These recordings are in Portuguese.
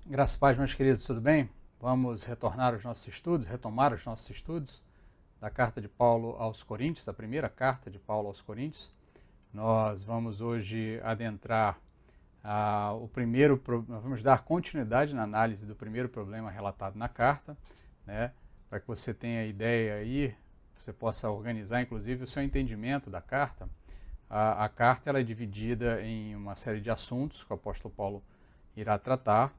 Graças a Deus, meus queridos, tudo bem? Vamos retomar os nossos estudos da carta de Paulo aos Coríntios, da primeira carta de Paulo aos Coríntios. Nós vamos hoje adentrar vamos dar continuidade na análise do primeiro problema relatado na carta, né? Para que você tenha ideia aí, você possa organizar inclusive o seu entendimento da carta. A carta ela é dividida em uma série de assuntos que o apóstolo Paulo irá tratar.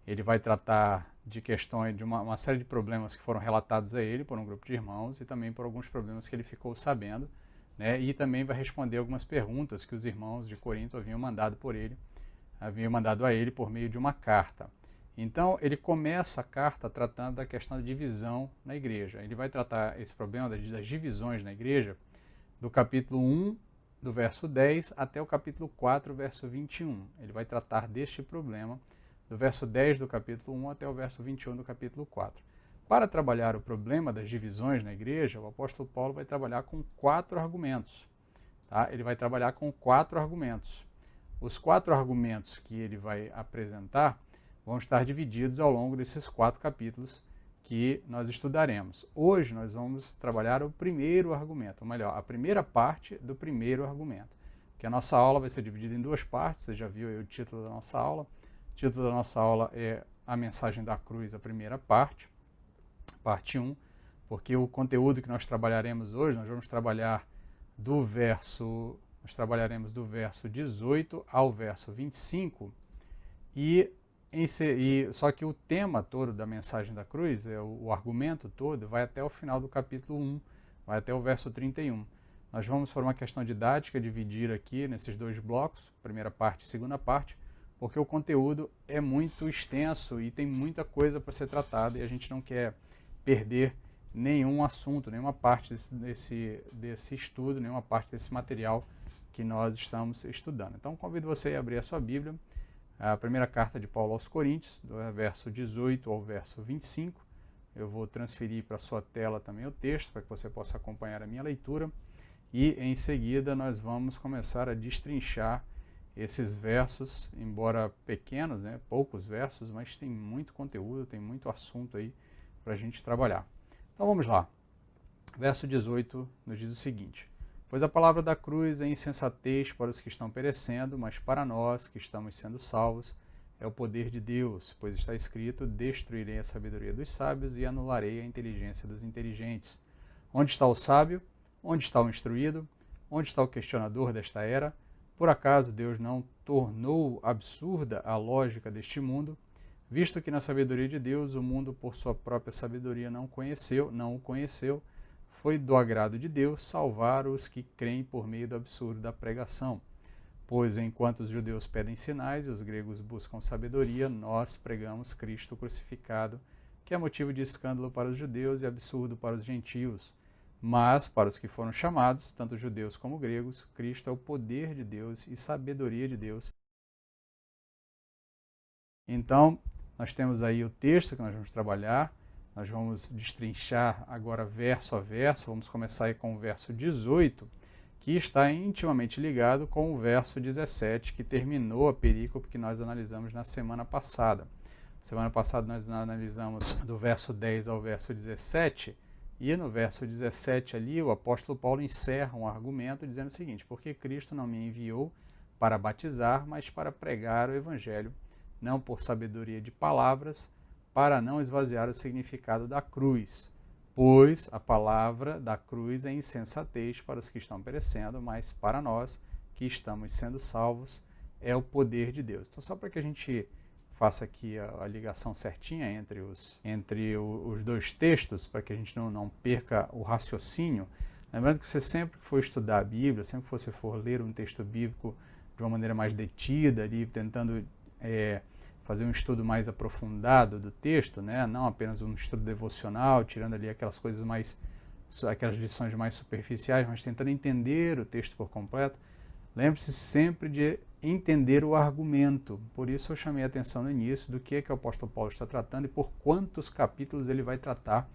Ele vai tratar de questões, de uma série de problemas que foram relatados a ele por um grupo de irmãos e também por alguns problemas que ele ficou sabendo, né? E também vai responder algumas perguntas que os irmãos de Corinto haviam mandado a ele por meio de uma carta. Então, ele começa a carta tratando da questão da divisão na igreja. Ele vai tratar esse problema das divisões na igreja do capítulo 1, do verso 10, até o capítulo 4, verso 21. Ele vai tratar deste problema do verso 10 do capítulo 1 até o verso 21 do capítulo 4. Para trabalhar o problema das divisões na igreja, o apóstolo Paulo vai trabalhar com 4 argumentos. Tá? Ele vai trabalhar com 4 argumentos. Os 4 argumentos que ele vai apresentar vão estar divididos ao longo desses 4 capítulos que nós estudaremos. Hoje nós vamos trabalhar o primeiro argumento, ou melhor, a primeira parte do primeiro argumento, que a nossa aula vai ser dividida em 2 partes, você já viu aí o título da nossa aula. O título da nossa aula é A Mensagem da Cruz, a primeira parte, parte 1, porque o conteúdo que nós trabalharemos hoje, nós trabalharemos do verso 18 ao verso 25, só que o tema todo da mensagem da cruz, o argumento todo, vai até o final do capítulo 1, vai até o verso 31. Nós vamos, por uma questão didática, dividir aqui nesses 2 blocos, primeira parte e segunda parte, porque o conteúdo é muito extenso e tem muita coisa para ser tratada e a gente não quer perder nenhum assunto, nenhuma parte desse estudo, nenhuma parte desse material que nós estamos estudando. Então convido você a abrir a sua Bíblia, a primeira carta de Paulo aos Coríntios, do verso 18 ao verso 25. Eu vou transferir para a sua tela também o texto, para que você possa acompanhar a minha leitura. E em seguida nós vamos começar a destrinchar esses versos, embora pequenos, né, poucos versos, mas tem muito conteúdo, tem muito assunto aí para a gente trabalhar. Então vamos lá. Verso 18 nos diz o seguinte: Pois a palavra da cruz é insensatez para os que estão perecendo, mas para nós que estamos sendo salvos é o poder de Deus, pois está escrito: destruirei a sabedoria dos sábios e anularei a inteligência dos inteligentes. Onde está o sábio? Onde está o instruído? Onde está o questionador desta era? Por acaso Deus não tornou absurda a lógica deste mundo, visto que na sabedoria de Deus o mundo por sua própria sabedoria não o conheceu, foi do agrado de Deus salvar os que creem por meio do absurdo da pregação. Pois enquanto os judeus pedem sinais e os gregos buscam sabedoria, nós pregamos Cristo crucificado, que é motivo de escândalo para os judeus e absurdo para os gentios. Mas, para os que foram chamados, tanto judeus como gregos, Cristo é o poder de Deus e sabedoria de Deus. Então, nós temos aí o texto que nós vamos trabalhar, nós vamos destrinchar agora verso a verso, vamos começar aí com o verso 18, que está intimamente ligado com o verso 17, que terminou a perícope que nós analisamos na semana passada. Semana passada nós analisamos do verso 10 ao verso 17, e no verso 17 ali, o apóstolo Paulo encerra um argumento dizendo o seguinte: porque Cristo não me enviou para batizar, mas para pregar o evangelho, não por sabedoria de palavras, para não esvaziar o significado da cruz. Pois a palavra da cruz é insensatez para os que estão perecendo, mas para nós que estamos sendo salvos é o poder de Deus. Então, só para que a gente faça aqui a ligação certinha entre os 2 textos, para que a gente não perca o raciocínio. Lembrando que você sempre que for estudar a Bíblia, sempre que você for ler um texto bíblico de uma maneira mais detida, ali, tentando fazer um estudo mais aprofundado do texto, né? Não apenas um estudo devocional, tirando ali aquelas lições mais superficiais, mas tentando entender o texto por completo. Lembre-se sempre de entender o argumento. Por isso eu chamei a atenção no início do que o apóstolo Paulo está tratando e por quantos capítulos ele vai tratar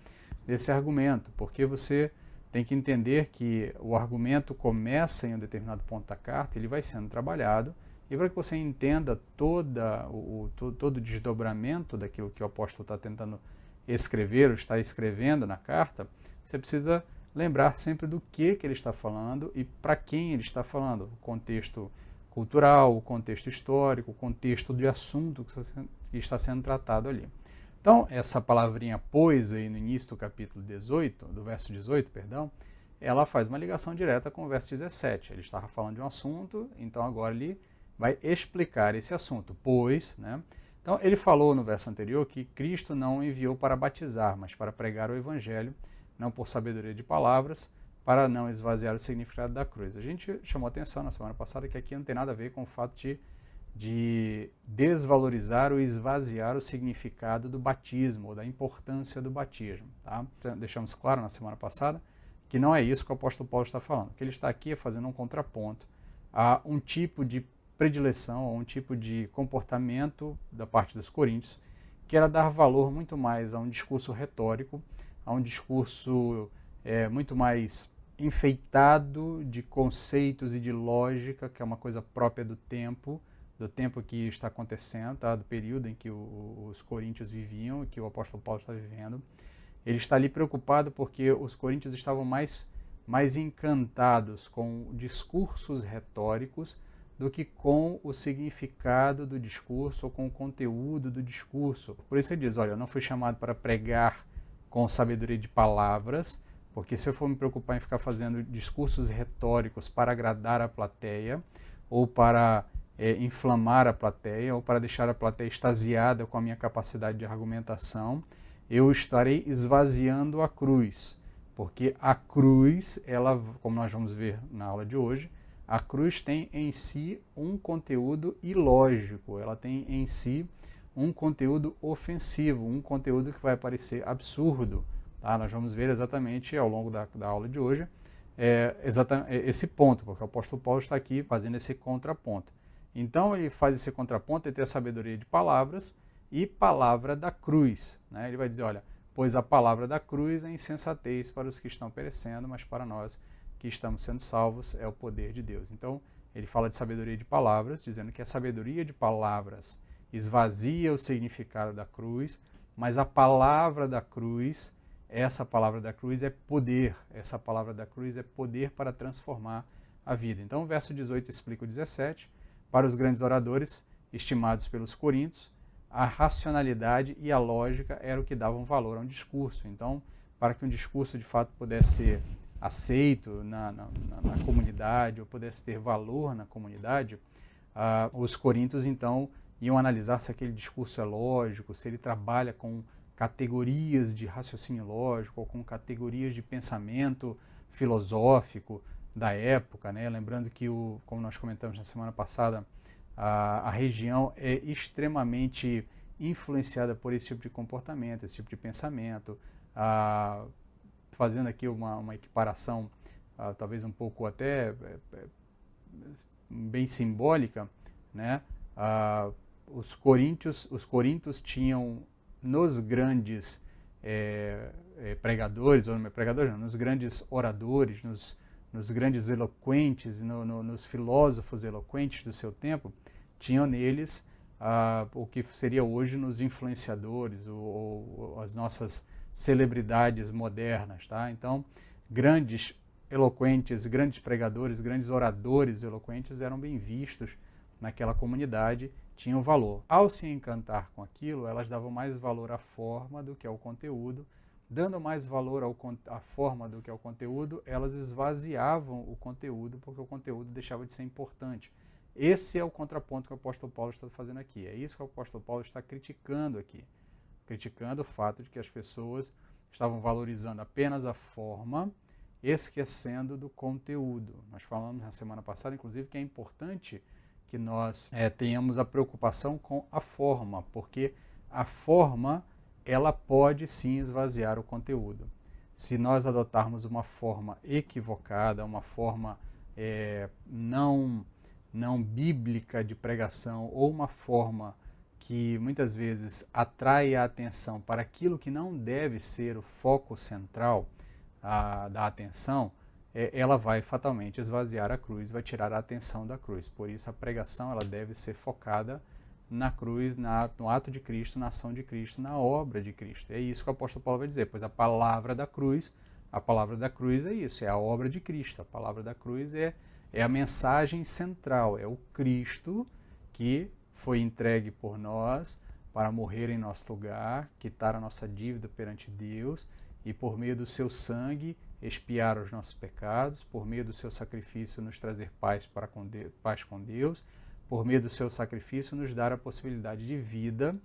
desse argumento. Porque você tem que entender que o argumento começa em um determinado ponto da carta, ele vai sendo trabalhado E para que você entenda todo o desdobramento daquilo que o apóstolo está tentando escrever ou está escrevendo na carta, você precisa lembrar sempre do que ele está falando e para quem ele está falando. O contexto cultural, o contexto histórico, o contexto de assunto que está sendo tratado ali. Então, essa palavrinha pois aí no início do capítulo 18, do verso 18, perdão, ela faz uma ligação direta com o verso 17. Ele estava falando de um assunto, então agora ele vai explicar esse assunto, pois, né? Então, ele falou no verso anterior que Cristo não enviou para batizar, mas para pregar o evangelho, não por sabedoria de palavras, para não esvaziar o significado da cruz. A gente chamou atenção na semana passada que aqui não tem nada a ver com o fato de desvalorizar ou esvaziar o significado do batismo, ou da importância do batismo. Tá? Então, deixamos claro na semana passada que não é isso que o apóstolo Paulo está falando. O que ele está aqui é fazendo um contraponto a um tipo de predileção, a um tipo de comportamento da parte dos coríntios, que era dar valor muito mais a um discurso retórico, a um discurso muito mais enfeitado de conceitos e de lógica, que é uma coisa própria do tempo que está acontecendo, tá? Do período em que os coríntios viviam, que o apóstolo Paulo está vivendo. Ele está ali preocupado porque os coríntios estavam mais encantados com discursos retóricos do que com o significado do discurso ou com o conteúdo do discurso. Por isso ele diz, olha, eu não fui chamado para pregar com sabedoria de palavras, porque se eu for me preocupar em ficar fazendo discursos retóricos para agradar a plateia, ou para inflamar a plateia, ou para deixar a plateia extasiada com a minha capacidade de argumentação, eu estarei esvaziando a cruz, porque a cruz, ela, como nós vamos ver na aula de hoje, a cruz tem em si um conteúdo ilógico, ela tem em si um conteúdo ofensivo, um conteúdo que vai parecer absurdo. Tá? Nós vamos ver exatamente ao longo da aula de hoje esse ponto, porque o apóstolo Paulo está aqui fazendo esse contraponto. Então ele faz esse contraponto entre a sabedoria de palavras e palavra da cruz. Né? Ele vai dizer, olha, pois a palavra da cruz é insensatez para os que estão perecendo, mas para nós que estamos sendo salvos é o poder de Deus. Então ele fala de sabedoria de palavras, dizendo que a sabedoria de palavras esvazia o significado da cruz, mas a palavra da cruz, essa palavra da cruz é poder, essa palavra da cruz é poder para transformar a vida. Então o verso 18 explica o 17, para os grandes oradores, estimados pelos coríntios, a racionalidade e a lógica era o que davam valor a um discurso. Então, para que um discurso de fato pudesse ser aceito na comunidade, ou pudesse ter valor na comunidade, os coríntios então iam analisar se aquele discurso é lógico, se ele trabalha com categorias de raciocínio lógico, ou com categorias de pensamento filosófico da época, né? Lembrando que, como nós comentamos na semana passada, a região é extremamente influenciada por esse tipo de comportamento, esse tipo de pensamento, fazendo aqui uma equiparação talvez um pouco até bem simbólica, né? Os coríntios tinham nos grandes pregadores, ou pregadores não, nos grandes oradores, nos grandes eloquentes, nos filósofos eloquentes do seu tempo, tinham neles o que seria hoje nos influenciadores, ou as nossas celebridades modernas. Tá? Então, grandes eloquentes, grandes pregadores, grandes oradores eloquentes eram bem vistos naquela comunidade, tinham valor. Ao se encantar com aquilo, elas davam mais valor à forma do que ao conteúdo. Dando mais valor à forma do que ao conteúdo, elas esvaziavam o conteúdo, porque o conteúdo deixava de ser importante. Esse é o contraponto que o apóstolo Paulo está fazendo aqui. É isso que o apóstolo Paulo está criticando aqui. Criticando o fato de que as pessoas estavam valorizando apenas a forma, esquecendo do conteúdo. Nós falamos na semana passada, inclusive, que é importante que nós tenhamos a preocupação com a forma, porque a forma ela pode sim esvaziar o conteúdo. Se nós adotarmos uma forma equivocada, uma forma não bíblica de pregação, ou uma forma que muitas vezes atrai a atenção para aquilo que não deve ser o foco central da atenção, ela vai fatalmente esvaziar a cruz, vai tirar a atenção da cruz. Por isso a pregação ela deve ser focada na cruz, no ato de Cristo, na ação de Cristo, na obra de Cristo. É isso que o apóstolo Paulo vai dizer, pois a palavra da cruz é isso, é a obra de Cristo. A palavra da cruz é a mensagem central, é o Cristo que foi entregue por nós para morrer em nosso lugar, quitar a nossa dívida perante Deus e por meio do seu sangue expiar os nossos pecados, por meio do seu sacrifício nos trazer paz com Deus, por meio do seu sacrifício nos dar a possibilidade de vida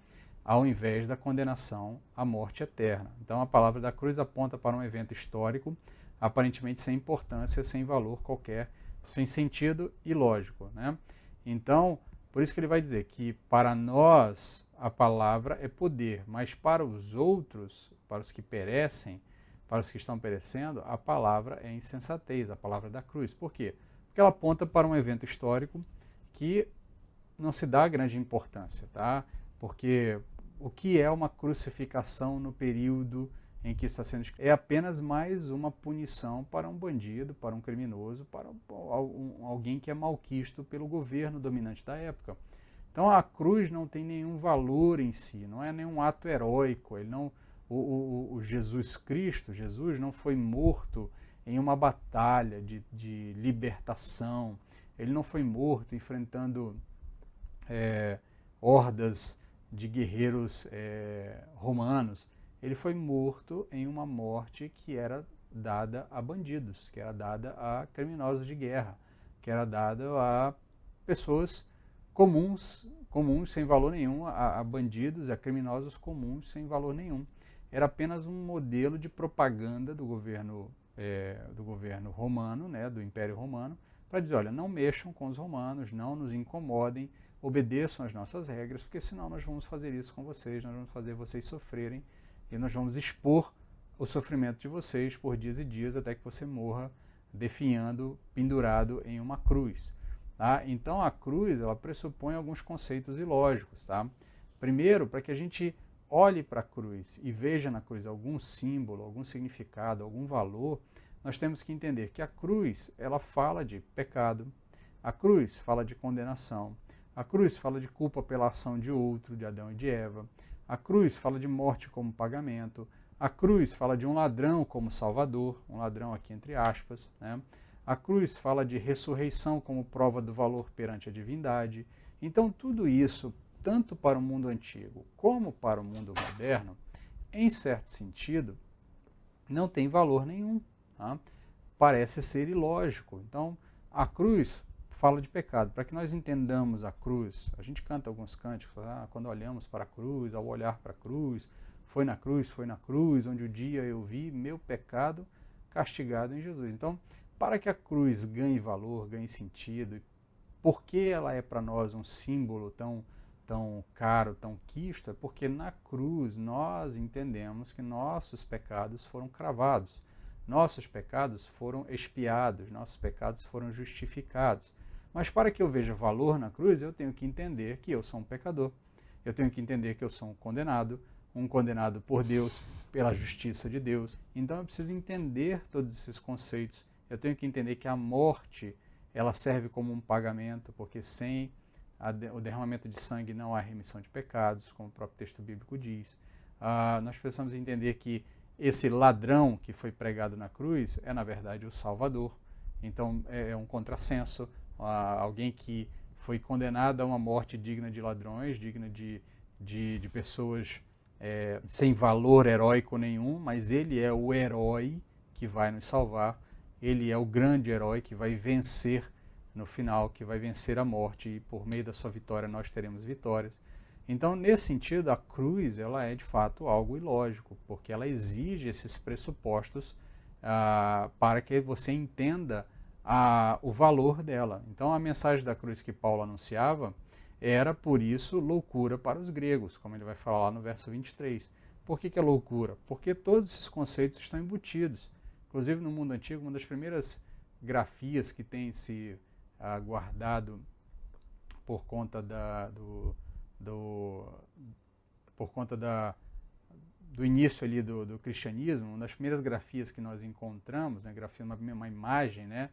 ao invés da condenação à morte eterna. Então a palavra da cruz aponta para um evento histórico, aparentemente sem importância, sem valor qualquer, sem sentido e lógico, né? Então, por isso que ele vai dizer que para nós a palavra é poder, mas para os outros, para os que perecem, para os que estão perecendo, a palavra é insensatez, a palavra da cruz. Por quê? Porque ela aponta para um evento histórico que não se dá grande importância, tá? Porque o que é uma crucificação no período em que está sendo... É apenas mais uma punição para um bandido, para um criminoso, para alguém que é malquisto pelo governo dominante da época. Então a cruz não tem nenhum valor em si, não é nenhum ato heróico. Ele não, o Jesus Cristo, Jesus não foi morto em uma batalha de libertação. Ele não foi morto enfrentando hordas de guerreiros romanos. Ele foi morto em uma morte que era dada a bandidos, que era dada a criminosos de guerra, que era dada a pessoas comuns sem valor nenhum, a bandidos, a criminosos comuns sem valor nenhum. Era apenas um modelo de propaganda do governo romano, né, do Império Romano, para dizer, olha, não mexam com os romanos, não nos incomodem, obedeçam às nossas regras, porque senão nós vamos fazer isso com vocês, nós vamos fazer vocês sofrerem e nós vamos expor o sofrimento de vocês por dias e dias até que você morra definhando, pendurado em uma cruz. Tá? Então a cruz ela pressupõe alguns conceitos ilógicos. Tá? Primeiro, para que a gente olhe para a cruz e veja na cruz algum símbolo, algum significado, algum valor, nós temos que entender que a cruz ela fala de pecado, a cruz fala de condenação, a cruz fala de culpa pela ação de outro, de Adão e de Eva, a cruz fala de morte como pagamento, a cruz fala de um ladrão como salvador, um ladrão aqui entre aspas, né? A cruz fala de ressurreição como prova do valor perante a divindade. Então tudo isso, tanto para o mundo antigo como para o mundo moderno, em certo sentido, não tem valor nenhum. Tá? Parece ser ilógico. Então a cruz fala de pecado. Para que nós entendamos a cruz, a gente canta alguns cânticos, quando olhamos para a cruz, ao olhar para a cruz, foi na cruz, onde o dia eu vi meu pecado castigado em Jesus. Então, para que a cruz ganhe valor, ganhe sentido, por que ela é para nós um símbolo tão caro, tão quisto, é porque na cruz nós entendemos que nossos pecados foram cravados, nossos pecados foram expiados, nossos pecados foram justificados. Mas para que eu veja valor na cruz, eu tenho que entender que eu sou um pecador. Eu tenho que entender que eu sou um condenado por Deus, pela justiça de Deus. Então eu preciso entender todos esses conceitos. Eu tenho que entender que a morte, ela serve como um pagamento, porque sem o derramamento de sangue não há remissão de pecados, como o próprio texto bíblico diz. Nós precisamos entender que esse ladrão que foi pregado na cruz é, na verdade, o Salvador. Então é um contrassenso. Alguém que foi condenado a uma morte digna de ladrões, digna de pessoas sem valor heróico nenhum, mas ele é o herói que vai nos salvar, ele é o grande herói que vai vencer no final, que vai vencer a morte, e por meio da sua vitória nós teremos vitórias. Então, nesse sentido, a cruz ela é de fato algo ilógico, porque ela exige esses pressupostos para que você entenda o valor dela. Então, a mensagem da cruz que Paulo anunciava era, por isso, loucura para os gregos, como ele vai falar lá no verso 23. Por que é loucura? Porque todos esses conceitos estão embutidos. Inclusive, no mundo antigo, uma das primeiras grafias que tem se guardado por conta do início ali do cristianismo, uma das primeiras grafias que nós encontramos, né, grafia uma imagem, né,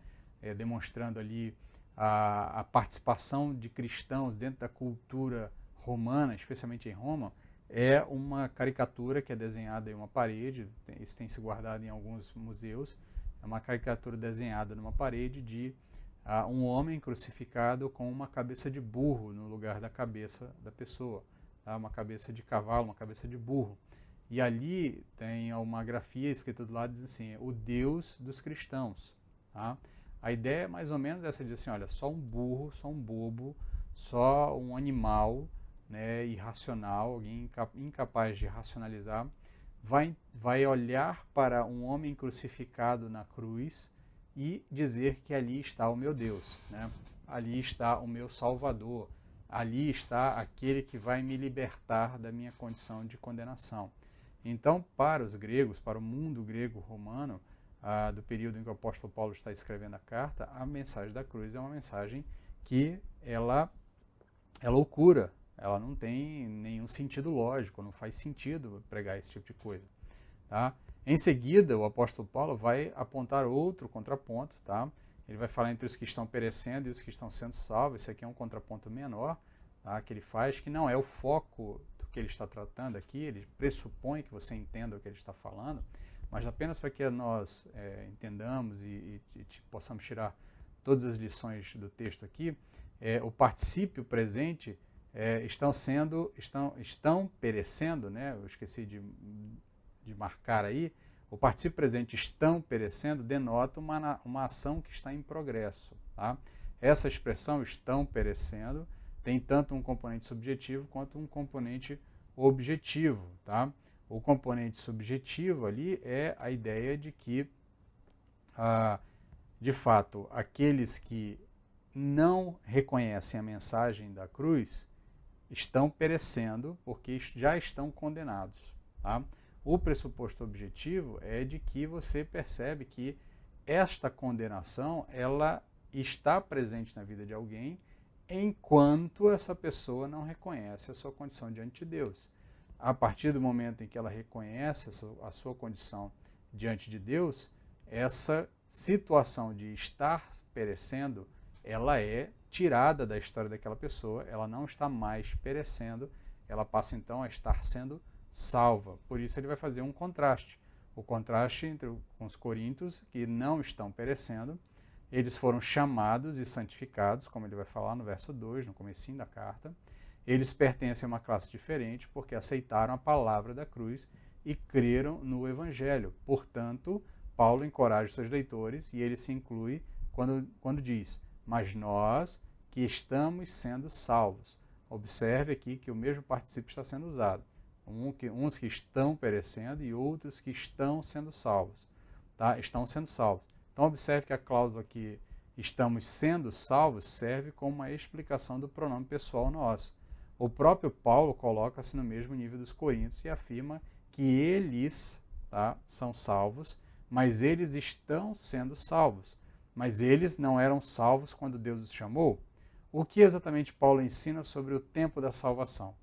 demonstrando ali a participação de cristãos dentro da cultura romana, especialmente em Roma, é uma caricatura que é desenhada em uma parede, isso tem se guardado em alguns museus, é uma caricatura desenhada numa parede de um homem crucificado com uma cabeça de burro no lugar da cabeça da pessoa, tá? Uma cabeça de cavalo, uma cabeça de burro. E ali tem uma grafia escrita do lado, diz assim, o Deus dos cristãos. Tá? A ideia é mais ou menos essa, diz assim, olha, só um burro, só um bobo, só um animal, né, irracional, alguém incapaz de racionalizar, vai olhar para um homem crucificado na cruz e dizer que ali está o meu Deus, né? Ali está o meu Salvador, ali está aquele que vai me libertar da minha condição de condenação. Então, para os gregos, para o mundo grego-romano, do período em que o apóstolo Paulo está escrevendo a carta, a mensagem da cruz é uma mensagem que ela é loucura, ela não tem nenhum sentido lógico, não faz sentido pregar esse tipo de coisa. Tá? Em seguida, o apóstolo Paulo vai apontar outro contraponto, tá? Ele vai falar entre os que estão perecendo e os que estão sendo salvos. Esse aqui é um contraponto menor, tá? Que ele faz, que não é o foco do que ele está tratando aqui, ele pressupõe que você entenda o que ele está falando, mas apenas para que nós entendamos e possamos tirar todas as lições do texto aqui, o particípio presente estão perecendo, né? Eu esqueci de marcar aí, o particípio presente estão perecendo denota uma ação que está em progresso. Tá? Essa expressão estão perecendo tem tanto um componente subjetivo quanto um componente objetivo. Tá? O componente subjetivo ali é a ideia de que, de fato, aqueles que não reconhecem a mensagem da cruz estão perecendo porque já estão condenados. Tá? O pressuposto objetivo é de que você percebe que esta condenação ela está presente na vida de alguém enquanto essa pessoa não reconhece a sua condição diante de Deus. A partir do momento em que ela reconhece a sua condição diante de Deus, essa situação de estar perecendo, ela é tirada da história daquela pessoa, ela não está mais perecendo, ela passa então a estar sendo salva. Por isso ele vai fazer um contraste. O contraste com os coríntios, que não estão perecendo, eles foram chamados e santificados, como ele vai falar no verso 2, no comecinho da carta. Eles pertencem a uma classe diferente porque aceitaram a palavra da cruz e creram no evangelho. Portanto, Paulo encoraja os seus leitores e ele se inclui quando diz, mas nós que estamos sendo salvos. Observe aqui que o mesmo particípio está sendo usado. Uns que estão perecendo e outros que estão sendo salvos. Tá? Estão sendo salvos. Então observe que a cláusula que estamos sendo salvos serve como uma explicação do pronome pessoal nosso. O próprio Paulo coloca-se no mesmo nível dos coríntios e afirma que eles, tá, são salvos, mas eles estão sendo salvos. Mas eles não eram salvos quando Deus os chamou. O que exatamente Paulo ensina sobre o tempo da salvação?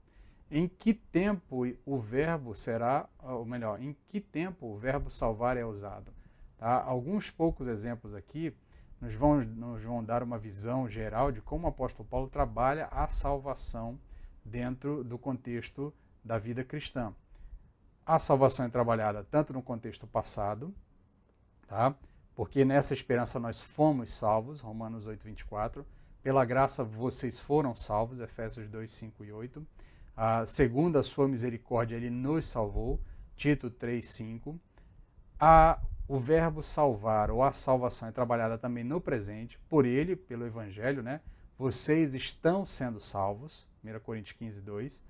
Em que tempo o verbo será, ou melhor, em que tempo o verbo salvar é usado? Tá? Alguns poucos exemplos aqui nos vão dar uma visão geral de como o apóstolo Paulo trabalha a salvação dentro do contexto da vida cristã. A salvação é trabalhada tanto no contexto passado, tá? Porque nessa esperança nós fomos salvos, Romanos 8, 24, pela graça vocês foram salvos, Efésios 2, 5 e 8, segundo a sua misericórdia ele nos salvou, Tito 3, 5, o verbo salvar ou a salvação é trabalhada também no presente, por ele, pelo evangelho, né? Vocês estão sendo salvos, 1 Coríntios 15, 2,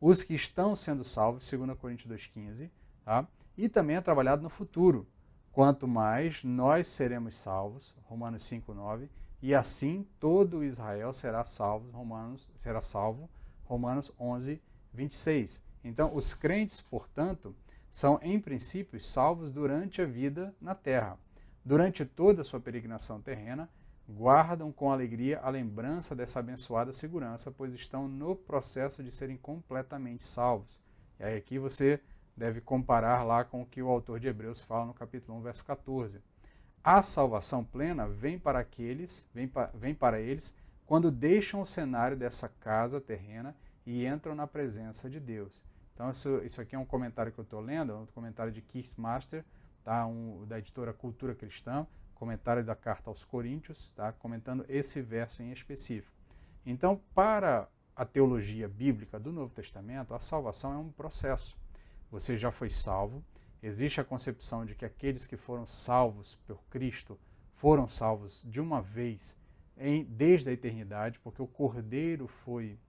os que estão sendo salvos, 2 Coríntios 2, 15, tá? E também é trabalhado no futuro, quanto mais nós seremos salvos, Romanos 5, 9, e assim todo Israel será salvo, Romanos 11, 26. Então, os crentes, portanto, são, em princípio, salvos durante a vida na terra. Durante toda a sua peregrinação terrena, guardam com alegria a lembrança dessa abençoada segurança, pois estão no processo de serem completamente salvos. E aí aqui você deve comparar lá com o que o autor de Hebreus fala no capítulo 1, verso 14. A salvação plena vem para eles quando deixam o cenário dessa casa terrena e entram na presença de Deus. Então isso aqui é um comentário que eu estou lendo, é um comentário de Keith Master, tá? Da editora Cultura Cristã, comentário da carta aos Coríntios, tá? Comentando esse verso em específico. Então, para a teologia bíblica do Novo Testamento, a salvação é um processo. Você já foi salvo, existe a concepção de que aqueles que foram salvos por Cristo foram salvos de uma vez, desde a eternidade, porque o Cordeiro foi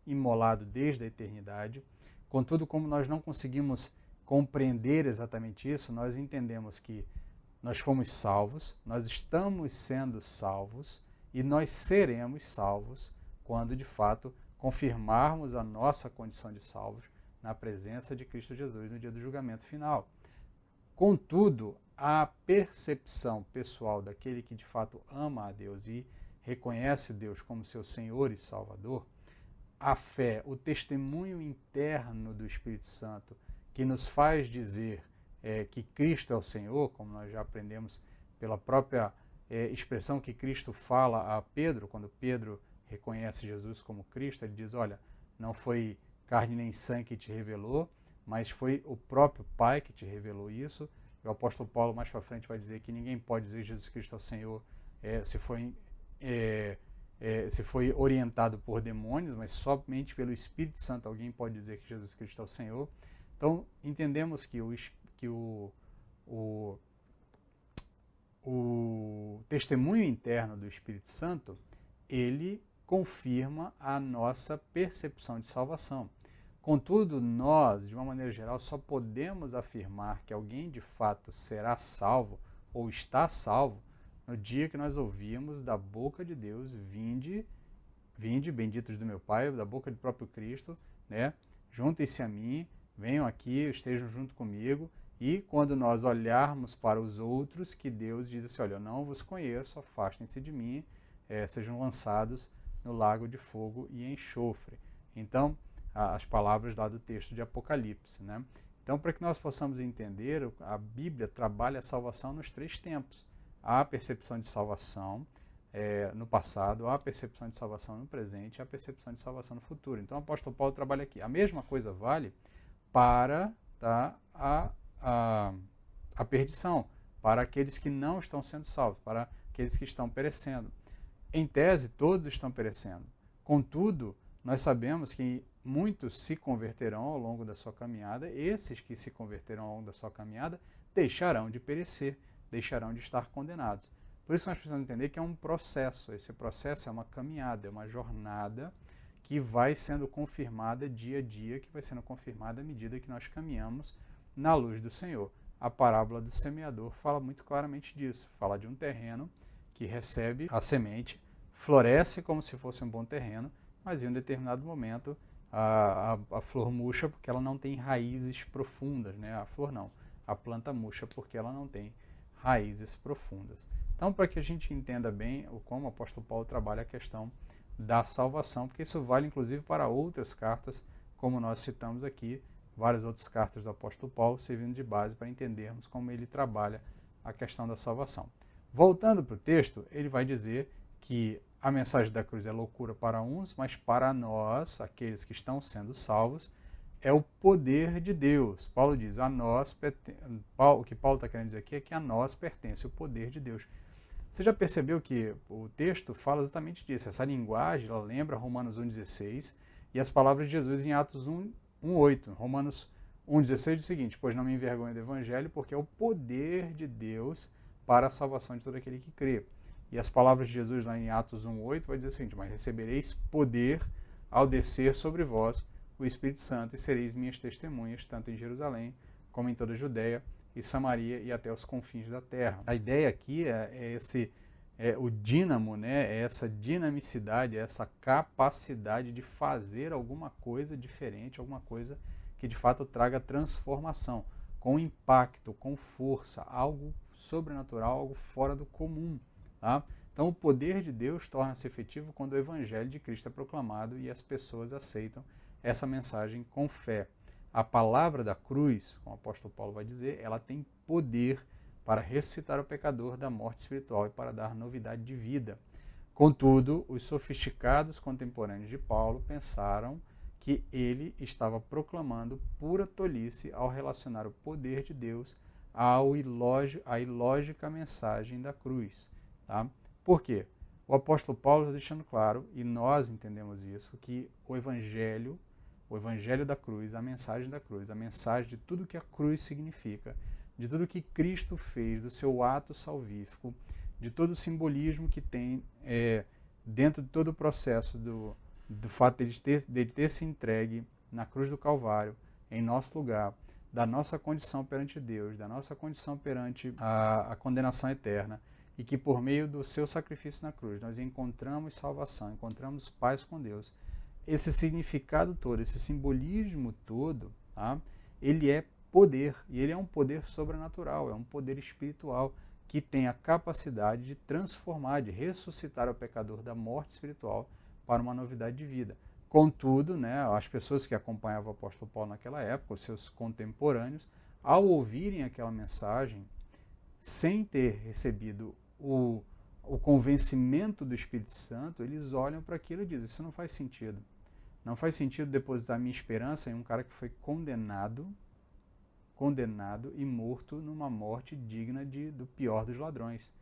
imolado desde a eternidade. Contudo, como nós não conseguimos compreender exatamente isso, nós entendemos que nós fomos salvos, nós estamos sendo salvos e nós seremos salvos quando, de fato, confirmarmos a nossa condição de salvos na presença de Cristo Jesus no dia do julgamento final. Contudo, a percepção pessoal daquele que de fato ama a Deus e reconhece Deus como seu Senhor e Salvador, a fé, o testemunho interno do Espírito Santo, que nos faz dizer que Cristo é o Senhor, como nós já aprendemos pela própria expressão que Cristo fala a Pedro, quando Pedro reconhece Jesus como Cristo, ele diz, olha, não foi carne nem sangue que te revelou, mas foi o próprio Pai que te revelou isso. O apóstolo Paulo mais para frente vai dizer que ninguém pode dizer Jesus Cristo é o Senhor se foi orientado por demônios, mas somente pelo Espírito Santo alguém pode dizer que Jesus Cristo é o Senhor. Então, entendemos que o testemunho interno do Espírito Santo, ele confirma a nossa percepção de salvação. Contudo, nós, de uma maneira geral, só podemos afirmar que alguém de fato será salvo ou está salvo no dia que nós ouvimos da boca de Deus, vinde, benditos do meu Pai, da boca do próprio Cristo, né? Juntem-se a mim, venham aqui, estejam junto comigo, e quando nós olharmos para os outros, que Deus diz assim, olha, eu não vos conheço, afastem-se de mim, sejam lançados no lago de fogo e enxofre. Então, as palavras lá do texto de Apocalipse, né? Então, para que nós possamos entender, a Bíblia trabalha a salvação nos 3 tempos. Há a percepção de salvação no passado, há a percepção de salvação no presente, há a percepção de salvação no futuro. Então, o apóstolo Paulo trabalha aqui. A mesma coisa vale para a perdição, para aqueles que não estão sendo salvos, para aqueles que estão perecendo. Em tese, todos estão perecendo. Contudo, nós sabemos que muitos se converterão ao longo da sua caminhada. Esses que se converterão ao longo da sua caminhada deixarão de perecer, deixarão de estar condenados. Por isso nós precisamos entender que é um processo. Esse processo é uma caminhada, é uma jornada que vai sendo confirmada dia a dia, que vai sendo confirmada à medida que nós caminhamos na luz do Senhor. A parábola do semeador fala muito claramente disso. Fala de um terreno que recebe a semente, floresce como se fosse um bom terreno, mas em um determinado momento a flor murcha porque ela não tem raízes profundas, né? A flor não, a planta murcha porque ela não tem raízes profundas. Então, para que a gente entenda bem como o apóstolo Paulo trabalha a questão da salvação, porque isso vale inclusive para outras cartas, como nós citamos aqui, várias outras cartas do apóstolo Paulo, servindo de base para entendermos como ele trabalha a questão da salvação. Voltando para o texto, ele vai dizer que a mensagem da cruz é loucura para uns, mas para nós, aqueles que estão sendo salvos, é o poder de Deus. Paulo diz, o que Paulo está querendo dizer aqui é que a nós pertence o poder de Deus. Você já percebeu que o texto fala exatamente disso? Essa linguagem, ela lembra Romanos 1,16 e as palavras de Jesus em Atos 1,8. Romanos 1,16 diz o seguinte, pois não me envergonho do Evangelho, porque é o poder de Deus para a salvação de todo aquele que crê. E as palavras de Jesus lá em Atos 1,8 vai dizer o seguinte, mas recebereis poder ao descer sobre vós o Espírito Santo e sereis minhas testemunhas, tanto em Jerusalém como em toda a Judéia e Samaria e até os confins da terra. A ideia aqui é o dínamo, né? É essa dinamicidade, é essa capacidade de fazer alguma coisa diferente, alguma coisa que de fato traga transformação, com impacto, com força, algo sobrenatural, algo fora do comum. Tá? Então o poder de Deus torna-se efetivo quando o Evangelho de Cristo é proclamado e as pessoas aceitam essa mensagem com fé. a palavra da cruz, como o apóstolo Paulo vai dizer, ela tem poder para ressuscitar o pecador da morte espiritual e para dar novidade de vida. Contudo, os sofisticados contemporâneos de Paulo pensaram que ele estava proclamando pura tolice ao relacionar o poder de Deus à ilógica mensagem da cruz. Tá? Por quê? O apóstolo Paulo está deixando claro, e nós entendemos isso, que o evangelho da cruz, a mensagem da cruz, a mensagem de tudo que a cruz significa, de tudo que Cristo fez, do seu ato salvífico, de todo o simbolismo que tem dentro de todo o processo do fato de ter se entregue na cruz do Calvário, em nosso lugar, da nossa condição perante Deus, da nossa condição perante a condenação eterna, e que por meio do seu sacrifício na cruz nós encontramos salvação, encontramos paz com Deus. Esse significado todo, esse simbolismo todo, tá? Ele é poder, e ele é um poder sobrenatural, é um poder espiritual que tem a capacidade de transformar, de ressuscitar o pecador da morte espiritual para uma novidade de vida. Contudo, né, as pessoas que acompanhavam o apóstolo Paulo naquela época, os seus contemporâneos, ao ouvirem aquela mensagem, sem ter recebido o convencimento do Espírito Santo, eles olham para aquilo e dizem, isso não faz sentido. Não faz sentido depositar minha esperança em um cara que foi condenado e morto numa morte digna do pior dos ladrões.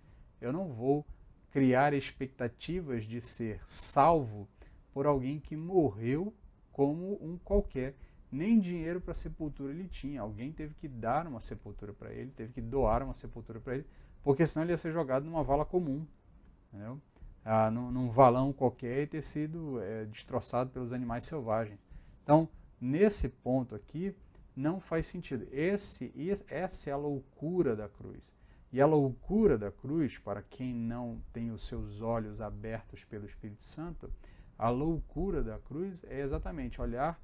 Eu não vou criar expectativas de ser salvo por alguém que morreu como um qualquer. Nem dinheiro para sepultura ele tinha. Alguém teve que dar uma sepultura para ele, teve que doar uma sepultura para ele, porque senão ele ia ser jogado numa vala comum, entendeu? Num valão qualquer e ter sido destroçado pelos animais selvagens. Então, nesse ponto aqui, não faz sentido. Essa é a loucura da cruz. E a loucura da cruz, para quem não tem os seus olhos abertos pelo Espírito Santo, a loucura da cruz é exatamente olhar,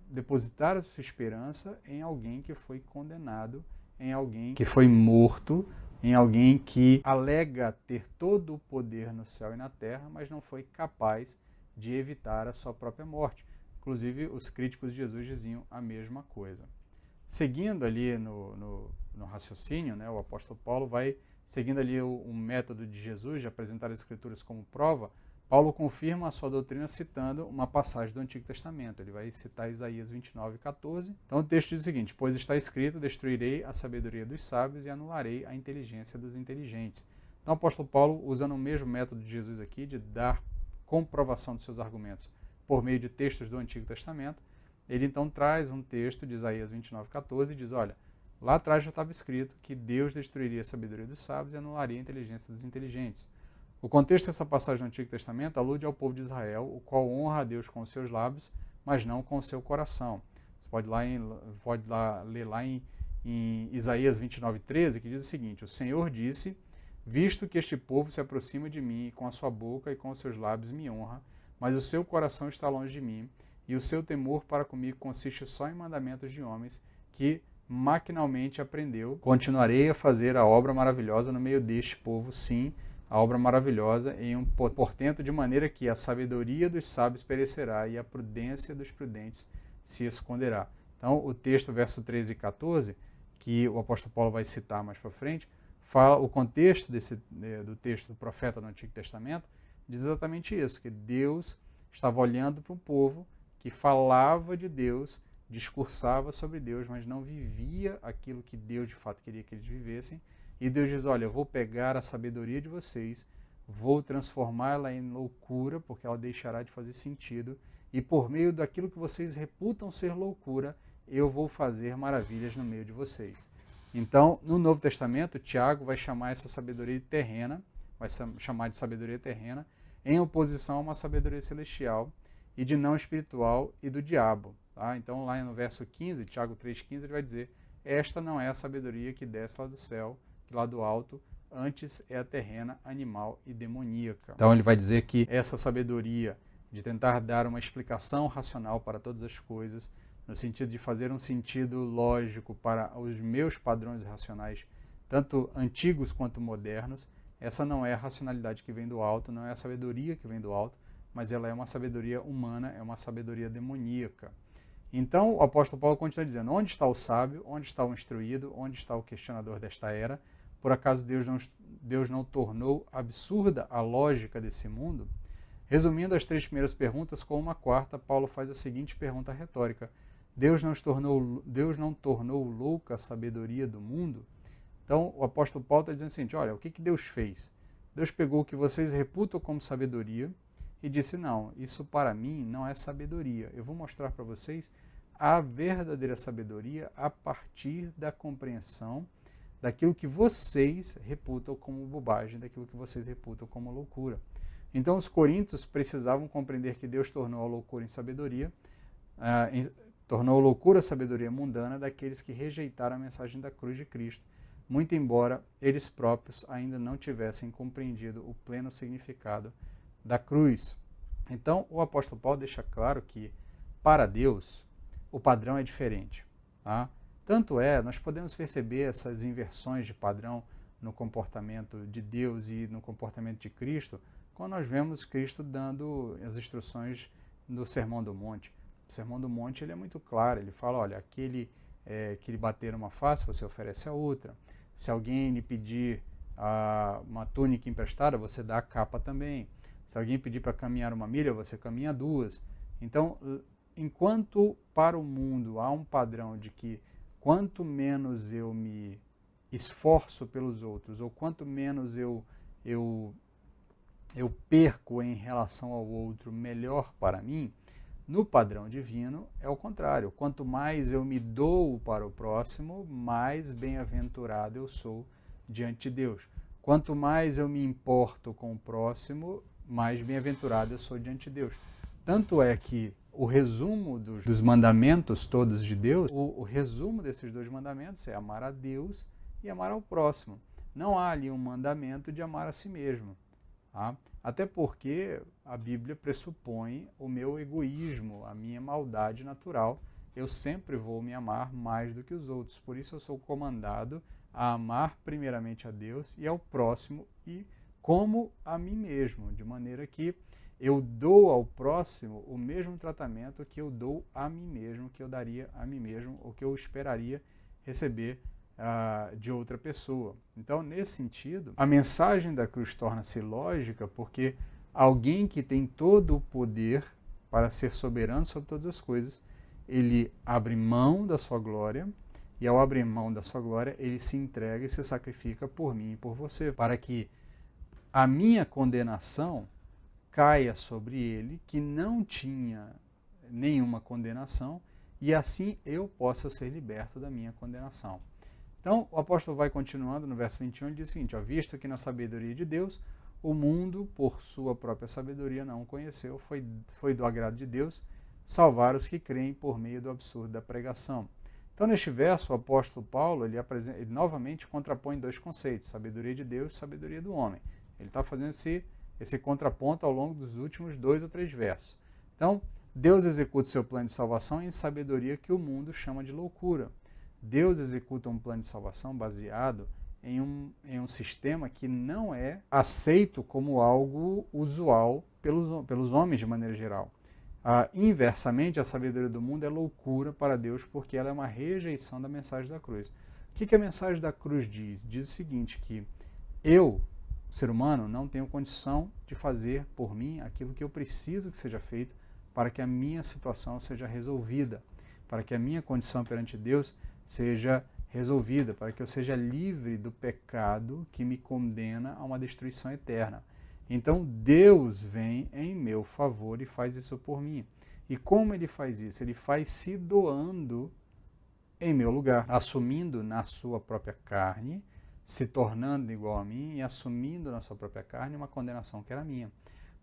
depositar a sua esperança em alguém que foi condenado, em alguém que foi morto, em alguém que alega ter todo o poder no céu e na terra, mas não foi capaz de evitar a sua própria morte. Inclusive, os críticos de Jesus diziam a mesma coisa. Seguindo ali no raciocínio, né, o apóstolo Paulo vai seguindo ali o método de Jesus de apresentar as Escrituras como prova. Paulo confirma a sua doutrina citando uma passagem do Antigo Testamento. Ele vai citar Isaías 29:14. Então o texto diz o seguinte: pois está escrito, destruirei a sabedoria dos sábios e anularei a inteligência dos inteligentes. Então o apóstolo Paulo, usando o mesmo método de Jesus aqui, de dar comprovação dos seus argumentos por meio de textos do Antigo Testamento, ele então traz um texto de Isaías 29:14 e diz, olha, lá atrás já estava escrito que Deus destruiria a sabedoria dos sábios e anularia a inteligência dos inteligentes. O contexto dessa passagem do Antigo Testamento alude ao povo de Israel, o qual honra a Deus com os seus lábios, mas não com o seu coração. Você pode ler lá em Isaías 29:13, que diz o seguinte: o Senhor disse, visto que este povo se aproxima de mim e com a sua boca e com os seus lábios me honra, mas o seu coração está longe de mim, e o seu temor para comigo consiste só em mandamentos de homens que maquinalmente aprendeu. Continuarei a fazer a obra maravilhosa no meio deste povo, sim, a obra maravilhosa em um portento, de maneira que a sabedoria dos sábios perecerá e a prudência dos prudentes se esconderá. Então, o texto, verso 13 e 14, que o apóstolo Paulo vai citar mais para frente, fala o contexto do texto do profeta no Antigo Testamento, diz exatamente isso, que Deus estava olhando para um povo que falava de Deus, discursava sobre Deus, mas não vivia aquilo que Deus de fato queria que eles vivessem. E Deus diz, olha, eu vou pegar a sabedoria de vocês, vou transformá-la em loucura, porque ela deixará de fazer sentido, e por meio daquilo que vocês reputam ser loucura, eu vou fazer maravilhas no meio de vocês. Então, no Novo Testamento, Tiago vai chamar essa sabedoria terrena, vai chamar de sabedoria terrena, em oposição a uma sabedoria celestial e de não espiritual e do diabo. Tá? Então, lá no verso 15, Tiago 3,15, ele vai dizer, esta não é a sabedoria que desce lá do céu, lá do alto, antes é a terrena, animal e demoníaca. Então ele vai dizer que essa sabedoria de tentar dar uma explicação racional para todas as coisas, no sentido de fazer um sentido lógico para os meus padrões racionais, tanto antigos quanto modernos, essa não é a racionalidade que vem do alto, não é a sabedoria que vem do alto, mas ela é uma sabedoria humana, é uma sabedoria demoníaca. Então, o apóstolo Paulo continua dizendo, onde está o sábio, onde está o instruído, onde está o questionador desta era? Por acaso Deus não tornou absurda a lógica desse mundo? Resumindo as 3 primeiras perguntas com uma quarta, Paulo faz a seguinte pergunta retórica. Deus não tornou louca a sabedoria do mundo? Então, o apóstolo Paulo está dizendo assim, olha, o que Deus fez? Deus pegou o que vocês reputam como sabedoria e disse, não, isso para mim não é sabedoria. Eu vou mostrar para vocês a verdadeira sabedoria a partir da compreensão daquilo que vocês reputam como bobagem, daquilo que vocês reputam como loucura. Então, os coríntios precisavam compreender que Deus tornou a loucura em sabedoria, tornou loucura a sabedoria mundana daqueles que rejeitaram a mensagem da cruz de Cristo, muito embora eles próprios ainda não tivessem compreendido o pleno significado da cruz. Então, o apóstolo Paulo deixa claro que, para Deus, o padrão é diferente. Tá? Tanto é, nós podemos perceber essas inversões de padrão no comportamento de Deus e no comportamento de Cristo, quando nós vemos Cristo dando as instruções do Sermão do Monte. O Sermão do Monte ele é muito claro, ele fala, olha, aquele que lhe bater uma face, você oferece a outra. Se alguém lhe pedir uma túnica emprestada, você dá a capa também. Se alguém pedir para caminhar 1 milha, você caminha 2. Então, enquanto para o mundo há um padrão de que quanto menos eu me esforço pelos outros, ou quanto menos eu perco em relação ao outro, melhor para mim, no padrão divino é o contrário. Quanto mais eu me dou para o próximo, mais bem-aventurado eu sou diante de Deus. Quanto mais eu me importo com o próximo, mais bem-aventurado eu sou diante de Deus. Tanto é que o resumo dos mandamentos todos de Deus, o resumo desses 2 mandamentos é amar a Deus e amar ao próximo. Não há ali um mandamento de amar a si mesmo. Tá? Até porque a Bíblia pressupõe o meu egoísmo, a minha maldade natural. Eu sempre vou me amar mais do que os outros. Por isso eu sou comandado a amar primeiramente a Deus e ao próximo e como a mim mesmo, de maneira que eu dou ao próximo o mesmo tratamento que eu dou a mim mesmo, que eu daria a mim mesmo, ou que eu esperaria receber de outra pessoa. Então, nesse sentido, a mensagem da cruz torna-se lógica porque alguém que tem todo o poder para ser soberano sobre todas as coisas, ele abre mão da sua glória e ao abrir mão da sua glória, ele se entrega e se sacrifica por mim e por você, para que a minha condenação caia sobre ele, que não tinha nenhuma condenação, e assim eu possa ser liberto da minha condenação. Então, o apóstolo vai continuando no verso 21 e diz o seguinte, visto que na sabedoria de Deus, o mundo, por sua própria sabedoria, não o conheceu, foi do agrado de Deus salvar os que creem por meio do absurdo da pregação. Então, neste verso, o apóstolo Paulo, ele novamente contrapõe 2 conceitos, sabedoria de Deus e sabedoria do homem. Ele está fazendo esse contraponto ao longo dos últimos 2 ou 3 versos. Então, Deus executa o seu plano de salvação em sabedoria que o mundo chama de loucura. Deus executa um plano de salvação baseado em um sistema que não é aceito como algo usual pelos homens de maneira geral. Inversamente, a sabedoria do mundo é loucura para Deus porque ela é uma rejeição da mensagem da cruz. O que a mensagem da cruz diz? Diz o seguinte, que eu, ser humano, não tenho condição de fazer por mim aquilo que eu preciso que seja feito para que a minha situação seja resolvida, para que a minha condição perante Deus seja resolvida, para que eu seja livre do pecado que me condena a uma destruição eterna. Então Deus vem em meu favor e faz isso por mim. E como ele faz isso? Ele faz se doando em meu lugar, assumindo na sua própria carne, se tornando igual a mim e assumindo na sua própria carne uma condenação que era minha.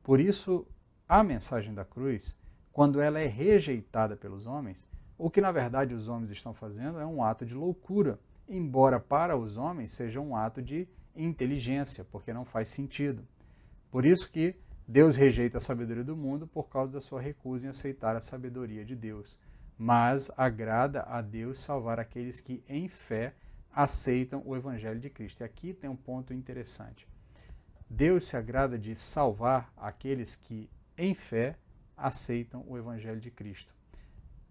Por isso, a mensagem da cruz, quando ela é rejeitada pelos homens, o que na verdade os homens estão fazendo é um ato de loucura, embora para os homens seja um ato de inteligência, porque não faz sentido. Por isso que Deus rejeita a sabedoria do mundo por causa da sua recusa em aceitar a sabedoria de Deus. Mas agrada a Deus salvar aqueles que em fé aceitam o Evangelho de Cristo. E aqui tem um ponto interessante. Deus se agrada de salvar aqueles que em fé aceitam o Evangelho de Cristo.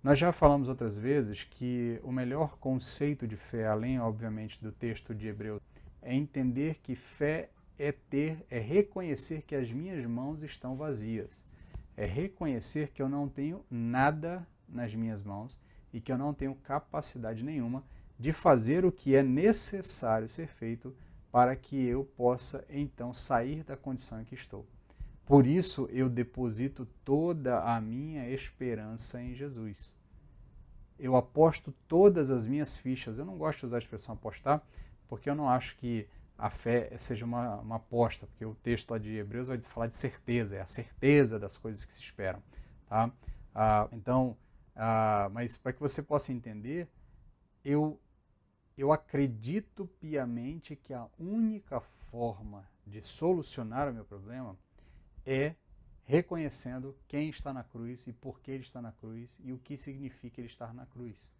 Nós já falamos outras vezes que o melhor conceito de fé, além, obviamente, do texto de Hebreus, é entender que fé é reconhecer que as minhas mãos estão vazias. É reconhecer que eu não tenho nada nas minhas mãos e que eu não tenho capacidade nenhuma de fazer o que é necessário ser feito para que eu possa, então, sair da condição em que estou. Por isso, eu deposito toda a minha esperança em Jesus. Eu aposto todas as minhas fichas. Eu não gosto de usar a expressão apostar, porque eu não acho que a fé seja uma aposta, porque o texto lá de Hebreus vai falar de certeza, é a certeza das coisas que se esperam. Tá? Mas para que você possa entender, eu acredito piamente que a única forma de solucionar o meu problema é reconhecendo quem está na cruz e por que ele está na cruz e o que significa ele estar na cruz.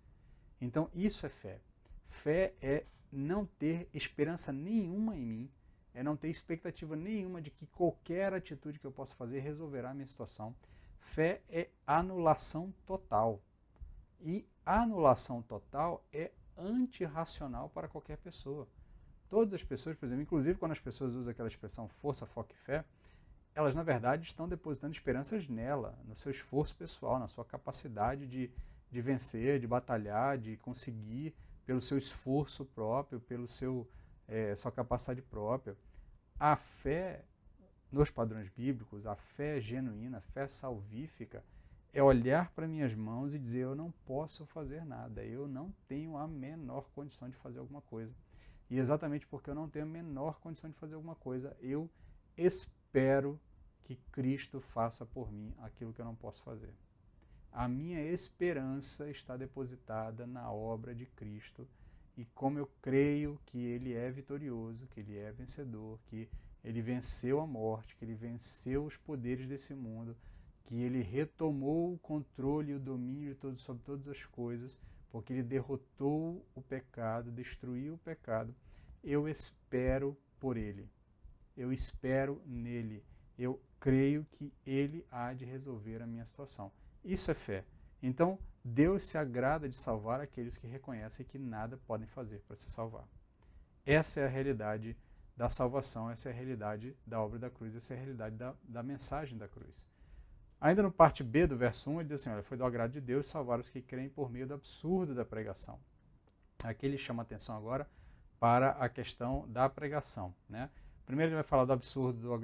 Então, isso é fé. Fé é não ter esperança nenhuma em mim, é não ter expectativa nenhuma de que qualquer atitude que eu possa fazer resolverá a minha situação. Fé é anulação total. E anulação total é antirracional para qualquer pessoa. Todas as pessoas, por exemplo, inclusive quando as pessoas usam aquela expressão força, foco e fé, elas na verdade estão depositando esperanças nela, no seu esforço pessoal, na sua capacidade de vencer, de batalhar, de conseguir pelo seu esforço próprio, pelo sua capacidade própria. A fé, nos padrões bíblicos, a fé genuína, a fé salvífica, é olhar para minhas mãos e dizer: eu não posso fazer nada, eu não tenho a menor condição de fazer alguma coisa. E exatamente porque eu não tenho a menor condição de fazer alguma coisa, eu espero que Cristo faça por mim aquilo que eu não posso fazer. A minha esperança está depositada na obra de Cristo e como eu creio que Ele é vitorioso, que Ele é vencedor, que Ele venceu a morte, que Ele venceu os poderes desse mundo, que Ele retomou o controle e o domínio sobre todas as coisas, porque Ele derrotou o pecado, destruiu o pecado. Eu espero por Ele. Eu espero nele. Eu creio que Ele há de resolver a minha situação. Isso é fé. Então, Deus se agrada de salvar aqueles que reconhecem que nada podem fazer para se salvar. Essa é a realidade da salvação, essa é a realidade da obra da cruz, essa é a realidade da mensagem da cruz. Ainda no parte B do verso 1, ele diz assim: olha, foi do agrado de Deus salvar os que creem por meio do absurdo da pregação. Aqui ele chama a atenção agora para a questão da pregação, né? Primeiro ele vai falar do absurdo,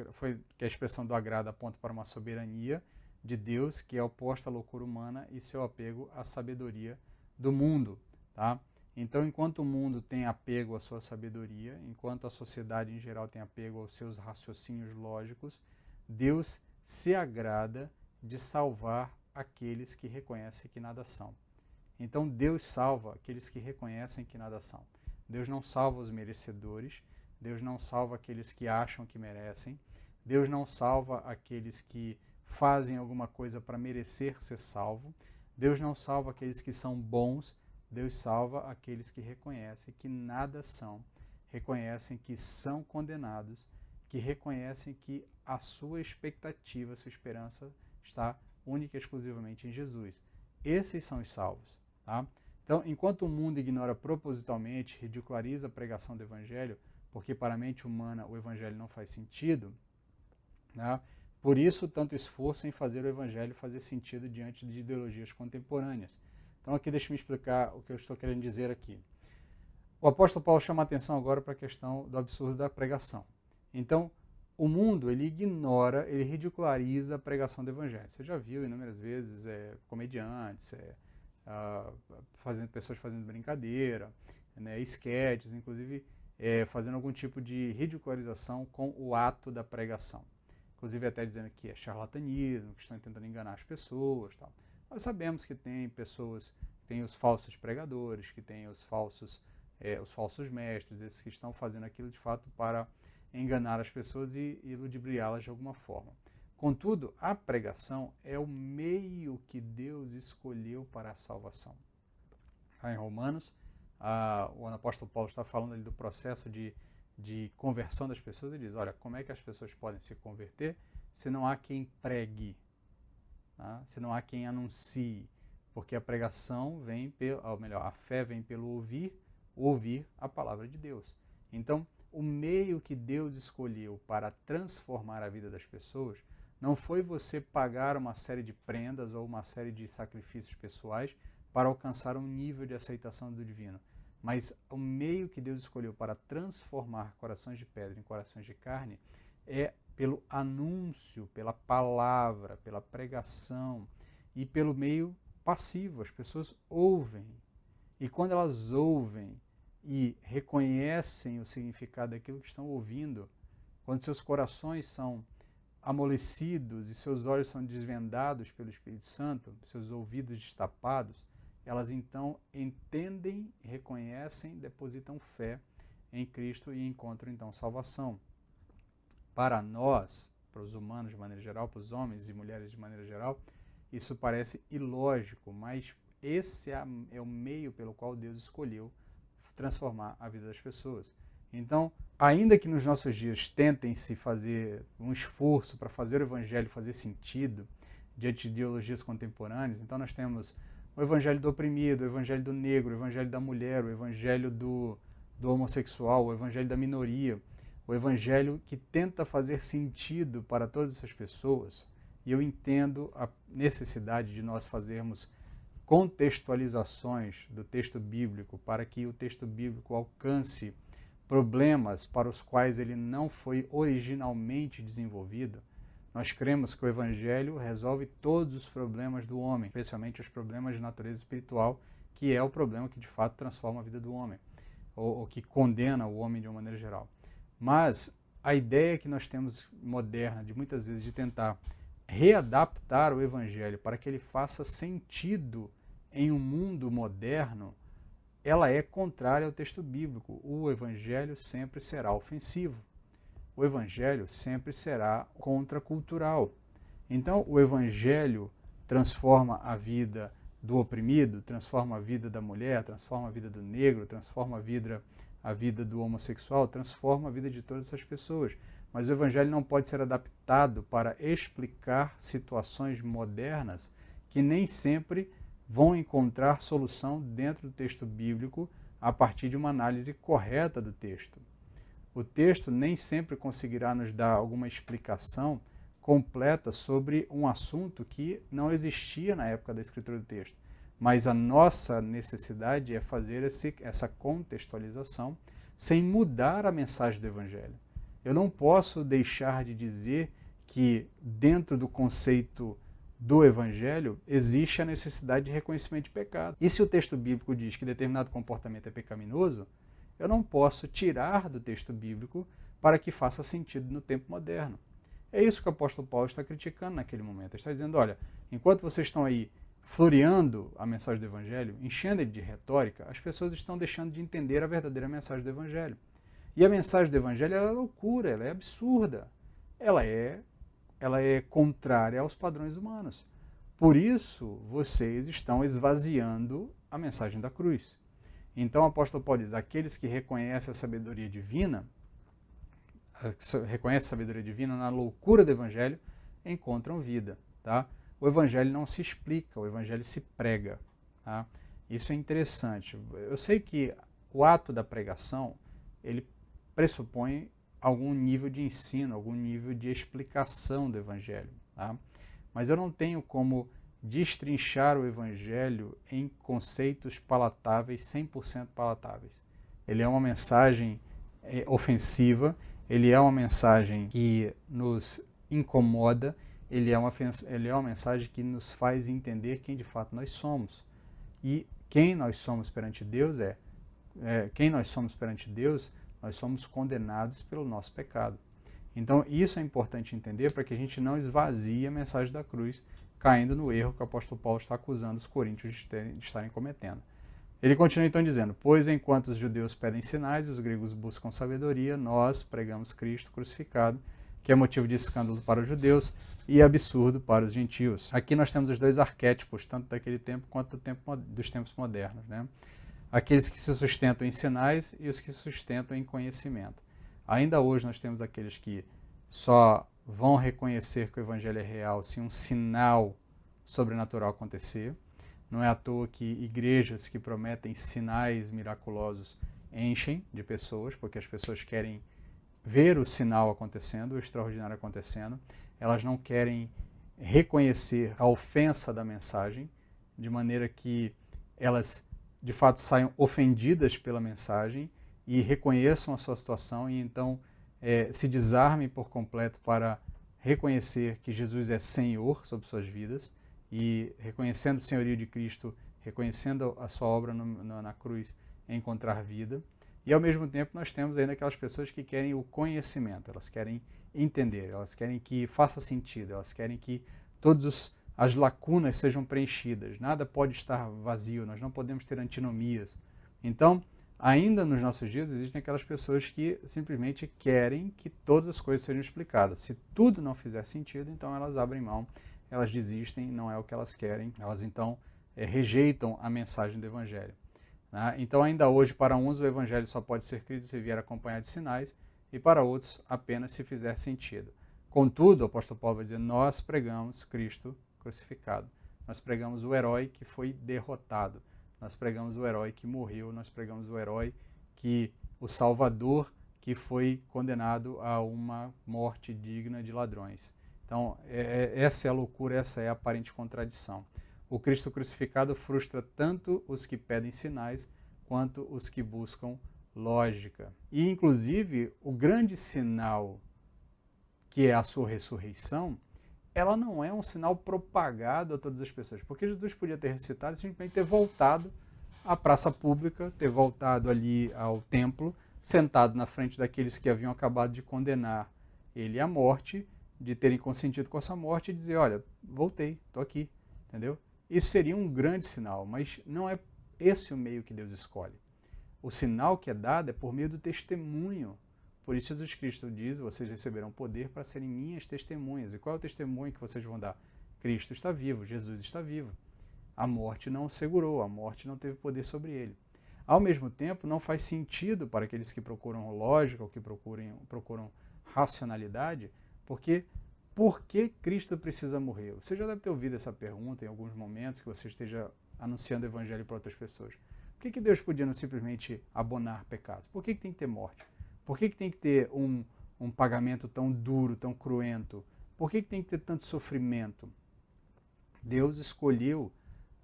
que a expressão do agrado aponta para uma soberania de Deus, que é oposta à loucura humana e seu apego à sabedoria do mundo. Tá? Então, enquanto o mundo tem apego à sua sabedoria, enquanto a sociedade em geral tem apego aos seus raciocínios lógicos, Deus se agrada de salvar aqueles que reconhecem que nada são. Então, Deus salva aqueles que reconhecem que nada são. Deus não salva os merecedores, Deus não salva aqueles que acham que merecem, Deus não salva aqueles que fazem alguma coisa para merecer ser salvo, Deus não salva aqueles que são bons, Deus salva aqueles que reconhecem que nada são, reconhecem que são condenados, que reconhecem que a sua expectativa, a sua esperança está única e exclusivamente em Jesus. Esses são os salvos. Tá? Então, enquanto o mundo ignora propositalmente, ridiculariza a pregação do Evangelho, porque para a mente humana o Evangelho não faz sentido, né? Por isso tanto esforço em fazer o Evangelho fazer sentido diante de ideologias contemporâneas. Então aqui deixa eu me explicar o que eu estou querendo dizer aqui. O apóstolo Paulo chama a atenção agora para a questão do absurdo da pregação. Então, o mundo, ele ignora, ele ridiculariza a pregação do Evangelho. Você já viu inúmeras vezes comediantes, pessoas fazendo brincadeira, né, esquetes, inclusive fazendo algum tipo de ridicularização com o ato da pregação. Inclusive até dizendo que é charlatanismo, que estão tentando enganar as pessoas. Tal. Nós sabemos que tem pessoas, tem os falsos pregadores, que tem os falsos mestres, esses que estão fazendo aquilo de fato para enganar as pessoas e ludibriá-las de alguma forma. Contudo, a pregação é o meio que Deus escolheu para a salvação. Em Romanos, o apóstolo Paulo está falando ali do processo de conversão das pessoas. Ele diz, olha, como é que as pessoas podem se converter se não há quem pregue, tá? Se não há quem anuncie? porque a pregação vem pelo, ou melhor, a fé vem pelo ouvir a palavra de Deus. Então, o meio que Deus escolheu para transformar a vida das pessoas não foi você pagar uma série de prendas ou uma série de sacrifícios pessoais para alcançar um nível de aceitação do divino, mas o meio que Deus escolheu para transformar corações de pedra em corações de carne é pelo anúncio, pela palavra, pela pregação e pelo meio passivo. As pessoas ouvem, e quando elas ouvem e reconhecem o significado daquilo que estão ouvindo, quando seus corações são amolecidos e seus olhos são desvendados pelo Espírito Santo, seus ouvidos destapados, elas então entendem, reconhecem, depositam fé em Cristo e encontram então salvação. Para nós, para os humanos de maneira geral, para os homens e mulheres de maneira geral, isso parece ilógico, mas esse é o meio pelo qual Deus escolheu transformar a vida das pessoas. Então, ainda que nos nossos dias tentem se fazer um esforço para fazer o evangelho fazer sentido diante de ideologias contemporâneas, então nós temos o evangelho do oprimido, o evangelho do negro, o evangelho da mulher, o evangelho do homossexual, o evangelho da minoria, o evangelho que tenta fazer sentido para todas essas pessoas. E eu entendo a necessidade de nós fazermos contextualizações do texto bíblico para que o texto bíblico alcance problemas para os quais ele não foi originalmente desenvolvido. Nós cremos que o Evangelho resolve todos os problemas do homem, especialmente os problemas de natureza espiritual, que é o problema que de fato transforma a vida do homem, ou que condena o homem de uma maneira geral. Mas a ideia que nós temos moderna, de muitas vezes, de tentar readaptar o Evangelho para que ele faça sentido em um mundo moderno, ela é contrária ao texto bíblico. O Evangelho sempre será ofensivo. O Evangelho sempre será contracultural. Então, o Evangelho transforma a vida do oprimido, transforma a vida da mulher, transforma a vida do negro, transforma a vida do homossexual, transforma a vida de todas essas pessoas. Mas o Evangelho não pode ser adaptado para explicar situações modernas que nem sempre vão encontrar solução dentro do texto bíblico a partir de uma análise correta do texto. O texto nem sempre conseguirá nos dar alguma explicação completa sobre um assunto que não existia na época da escritura do texto. Mas a nossa necessidade é fazer essa contextualização sem mudar a mensagem do Evangelho. Eu não posso deixar de dizer que dentro do conceito do Evangelho existe a necessidade de reconhecimento de pecado. E se o texto bíblico diz que determinado comportamento é pecaminoso, eu não posso tirar do texto bíblico para que faça sentido no tempo moderno. É isso que o apóstolo Paulo está criticando naquele momento. Ele está dizendo, olha, enquanto vocês estão aí floreando a mensagem do Evangelho, enchendo ele de retórica, as pessoas estão deixando de entender a verdadeira mensagem do Evangelho. E a mensagem do Evangelho é loucura, ela é absurda, ela é contrária aos padrões humanos. Por isso, vocês estão esvaziando a mensagem da cruz. Então, o apóstolo Paulo diz, aqueles que reconhecem a sabedoria divina na loucura do Evangelho, encontram vida. Tá? O Evangelho não se explica, o Evangelho se prega. Tá? Isso é interessante. Eu sei que o ato da pregação, ele pressupõe algum nível de ensino, algum nível de explicação do Evangelho. Tá? Mas eu não tenho como destrinchar o Evangelho em conceitos palatáveis, 100% palatáveis. Ele é uma mensagem ofensiva, ele é uma mensagem que nos incomoda, ele é uma mensagem que nos faz entender quem de fato nós somos. E quem nós somos perante Deus nós somos condenados pelo nosso pecado. Então, isso é importante entender para que a gente não esvazie a mensagem da cruz, caindo no erro que o apóstolo Paulo está acusando os coríntios de estarem cometendo. Ele continua então dizendo, pois enquanto os judeus pedem sinais e os gregos buscam sabedoria, nós pregamos Cristo crucificado, que é motivo de escândalo para os judeus e absurdo para os gentios. Aqui nós temos os dois arquétipos, tanto daquele tempo quanto dos tempos modernos, né? Aqueles que se sustentam em sinais e os que se sustentam em conhecimento. Ainda hoje nós temos aqueles que só vão reconhecer que o Evangelho é real se um sinal sobrenatural acontecer. Não é à toa que igrejas que prometem sinais miraculosos enchem de pessoas, porque as pessoas querem ver o sinal acontecendo, o extraordinário acontecendo. Elas não querem reconhecer a ofensa da mensagem, de maneira que elas, de fato, saiam ofendidas pela mensagem e reconheçam a sua situação e então se desarmem por completo para reconhecer que Jesus é Senhor sobre suas vidas e reconhecendo o senhorio de Cristo, reconhecendo a sua obra na cruz, encontrar vida. E ao mesmo tempo nós temos ainda aquelas pessoas que querem o conhecimento, elas querem entender, elas querem que faça sentido, elas querem que todas as lacunas sejam preenchidas, nada pode estar vazio, nós não podemos ter antinomias. Então, ainda nos nossos dias existem aquelas pessoas que simplesmente querem que todas as coisas sejam explicadas. Se tudo não fizer sentido, então elas abrem mão, elas desistem, não é o que elas querem, elas então rejeitam a mensagem do Evangelho. Então, ainda hoje, para uns, o Evangelho só pode ser crido se vier acompanhado de sinais, e para outros, apenas se fizer sentido. Contudo, o apóstolo Paulo vai dizer, nós pregamos Cristo crucificado. Nós pregamos o herói que foi derrotado. Nós pregamos o herói que morreu. Nós pregamos o herói o Salvador, que foi condenado a uma morte digna de ladrões. Então, essa é a loucura, essa é a aparente contradição. O Cristo crucificado frustra tanto os que pedem sinais quanto os que buscam lógica. E, inclusive, o grande sinal, que é a sua ressurreição, ela não é um sinal propagado a todas as pessoas. Porque Jesus podia ter ressuscitado e simplesmente ter voltado à praça pública, ter voltado ali ao templo, sentado na frente daqueles que haviam acabado de condenar ele à morte, de terem consentido com a sua morte e dizer, olha, voltei, estou aqui, entendeu? Isso seria um grande sinal, mas não é esse o meio que Deus escolhe. O sinal que é dado é por meio do testemunho. Por isso Jesus Cristo diz, vocês receberão poder para serem minhas testemunhas. E qual é o testemunho que vocês vão dar? Cristo está vivo, Jesus está vivo. A morte não o segurou, a morte não teve poder sobre ele. Ao mesmo tempo, não faz sentido para aqueles que procuram lógica ou que procuram racionalidade, porque por que Cristo precisa morrer? Você já deve ter ouvido essa pergunta em alguns momentos que você esteja anunciando o evangelho para outras pessoas. Por que Deus podia não simplesmente abonar pecados? Por que tem que ter morte? Por que tem que ter um pagamento tão duro, tão cruento? Por que tem que ter tanto sofrimento? Deus escolheu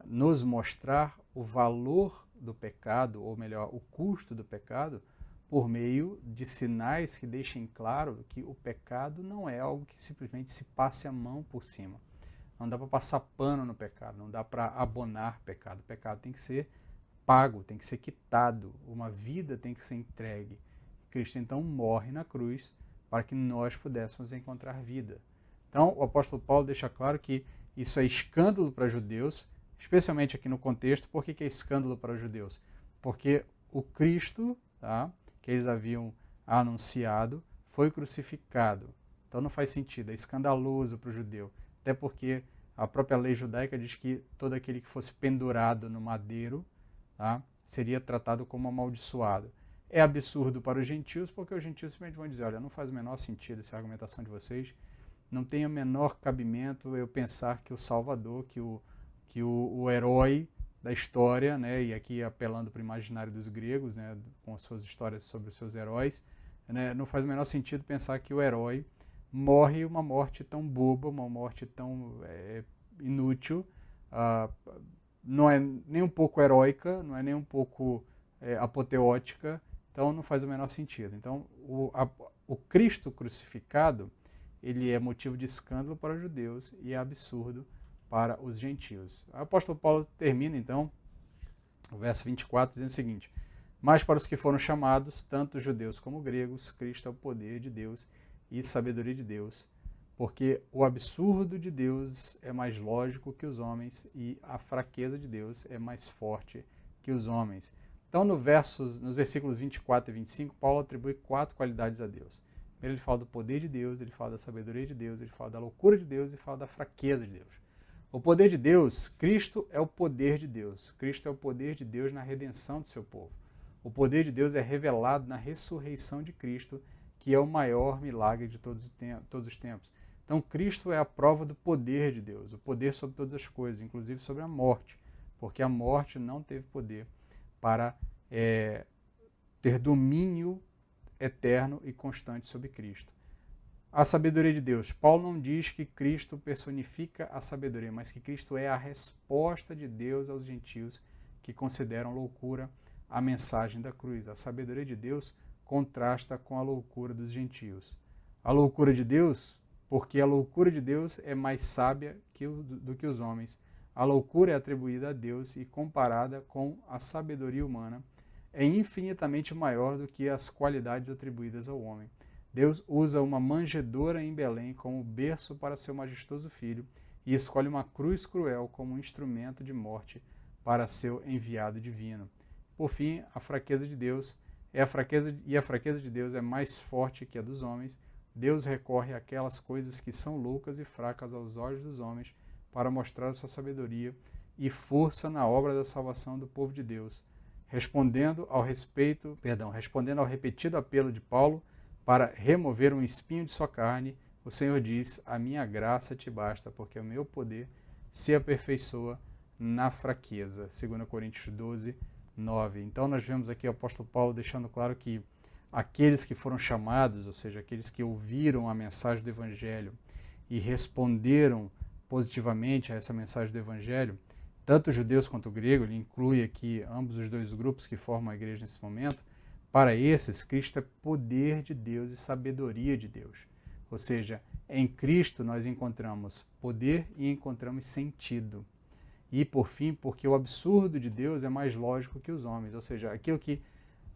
nos mostrar o valor do pecado, ou melhor, o custo do pecado, por meio de sinais que deixem claro que o pecado não é algo que simplesmente se passe a mão por cima. Não dá para passar pano no pecado, não dá para abonar pecado. O pecado tem que ser pago, tem que ser quitado, uma vida tem que ser entregue. Cristo então morre na cruz para que nós pudéssemos encontrar vida. Então o apóstolo Paulo deixa claro que isso é escândalo para judeus, especialmente aqui no contexto. Por que é escândalo para os judeus? Porque o Cristo, que eles haviam anunciado, foi crucificado. Então não faz sentido, é escandaloso para o judeu. Até porque a própria lei judaica diz que todo aquele que fosse pendurado no madeiro seria tratado como amaldiçoado. É absurdo para os gentios, porque os gentios simplesmente vão dizer, olha, não faz o menor sentido essa argumentação de vocês, não tem o menor cabimento eu pensar que o Salvador, que o herói da história, né, e aqui apelando para o imaginário dos gregos, né, com as suas histórias sobre os seus heróis, né, não faz o menor sentido pensar que o herói morre uma morte tão boba, uma morte tão inútil, não é nem um pouco heróica, não é nem um pouco apoteótica, então não faz o menor sentido. Então o Cristo crucificado, ele é motivo de escândalo para os judeus e é absurdo para os gentios. O apóstolo Paulo termina então o verso 24 dizendo o seguinte: mas para os que foram chamados, tanto judeus como gregos, Cristo é o poder de Deus e sabedoria de Deus, porque o absurdo de Deus é mais lógico que os homens e a fraqueza de Deus é mais forte que os homens. Então, nos versículos 24 e 25, Paulo atribui 4 qualidades a Deus. Primeiro ele fala do poder de Deus, ele fala da sabedoria de Deus, ele fala da loucura de Deus e fala da fraqueza de Deus. O poder de Deus, Cristo é o poder de Deus. Cristo é o poder de Deus na redenção do seu povo. O poder de Deus é revelado na ressurreição de Cristo, que é o maior milagre de todos os tempos. Então, Cristo é a prova do poder de Deus, o poder sobre todas as coisas, inclusive sobre a morte. porque a morte não teve poder para ter domínio eterno e constante sobre Cristo. A sabedoria de Deus. Paulo não diz que Cristo personifica a sabedoria, mas que Cristo é a resposta de Deus aos gentios que consideram loucura a mensagem da cruz. A sabedoria de Deus contrasta com a loucura dos gentios. A loucura de Deus, porque a loucura de Deus é mais sábia do que os homens. A loucura é atribuída a Deus e comparada com a sabedoria humana é infinitamente maior do que as qualidades atribuídas ao homem. Deus usa uma manjedoura em Belém como berço para seu majestoso filho e escolhe uma cruz cruel como um instrumento de morte para seu enviado divino. Por fim, a fraqueza de Deus a fraqueza de Deus é mais forte que a dos homens. Deus recorre àquelas coisas que são loucas e fracas aos olhos dos homens para mostrar a sua sabedoria e força na obra da salvação do povo de Deus. Respondendo ao repetido apelo de Paulo para remover um espinho de sua carne, o Senhor diz: a minha graça te basta, porque o meu poder se aperfeiçoa na fraqueza. 2 Coríntios 12, 9. Então nós vemos aqui o apóstolo Paulo deixando claro que aqueles que foram chamados, ou seja, aqueles que ouviram a mensagem do Evangelho e responderam positivamente a essa mensagem do Evangelho, tanto judeus quanto grego, ele inclui aqui ambos os dois grupos que formam a igreja nesse momento. Para esses, Cristo é poder de Deus e sabedoria de Deus. Ou seja, em Cristo nós encontramos poder e encontramos sentido. E, por fim, porque o absurdo de Deus é mais lógico que os homens. Ou seja, aquilo que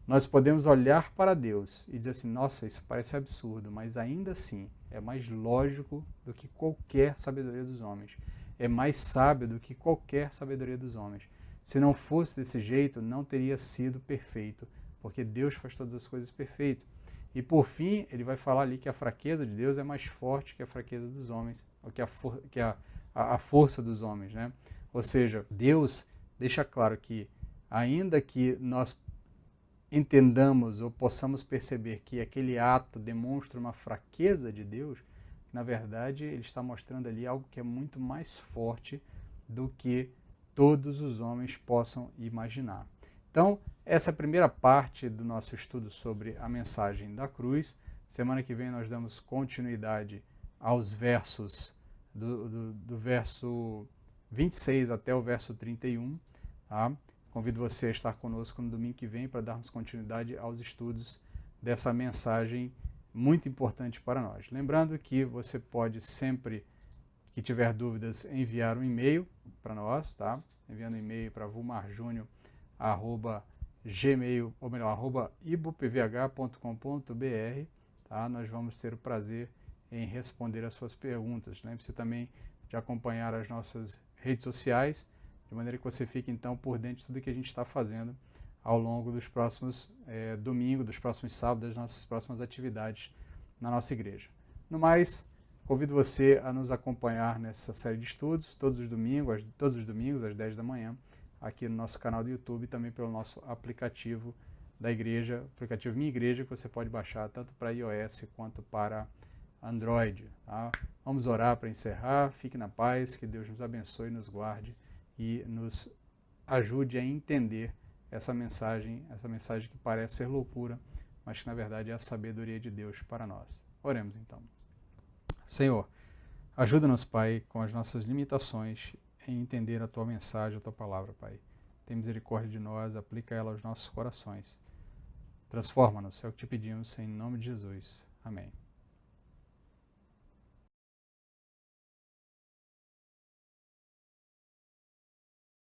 nós podemos olhar para Deus e dizer assim, nossa, isso parece absurdo, mas ainda assim é mais lógico do que qualquer sabedoria dos homens. É mais sábio do que qualquer sabedoria dos homens. Se não fosse desse jeito, não teria sido perfeito, porque Deus faz todas as coisas perfeito. E por fim, ele vai falar ali que a fraqueza de Deus é mais forte que a fraqueza dos homens, ou que a força dos homens, né? Ou seja, Deus deixa claro que, ainda que nós entendamos ou possamos perceber que aquele ato demonstra uma fraqueza de Deus, na verdade ele está mostrando ali algo que é muito mais forte do que todos os homens possam imaginar. Então, essa é a primeira parte do nosso estudo sobre a mensagem da cruz. Semana que vem nós damos continuidade aos versos do verso 26 até o verso 31, tá? Convido você a estar conosco no domingo que vem para darmos continuidade aos estudos dessa mensagem muito importante para nós. Lembrando que você pode sempre que tiver dúvidas enviar um e-mail para nós, tá? Enviando um e-mail para vulmarjunior@ibupvh.com.br, tá? Nós vamos ter o prazer em responder as suas perguntas. Lembre-se também de acompanhar as nossas redes sociais, de maneira que você fique então por dentro de tudo que a gente está fazendo ao longo dos próximos domingos, dos próximos sábados, das nossas próximas atividades na nossa igreja. No mais, convido você a nos acompanhar nessa série de estudos todos os domingos às 10 da manhã, aqui no nosso canal do YouTube e também pelo nosso aplicativo da igreja, aplicativo Minha Igreja, que você pode baixar tanto para iOS quanto para Android. Tá? Vamos orar para encerrar. Fique na paz, que Deus nos abençoe, nos guarde e nos ajude a entender essa mensagem que parece ser loucura, mas que na verdade é a sabedoria de Deus para nós. Oremos então. Senhor, ajuda-nos, Pai, com as nossas limitações em entender a Tua mensagem, a Tua palavra, Pai. Tem misericórdia de nós, aplica ela aos nossos corações. Transforma-nos, é o que te pedimos, em nome de Jesus. Amém.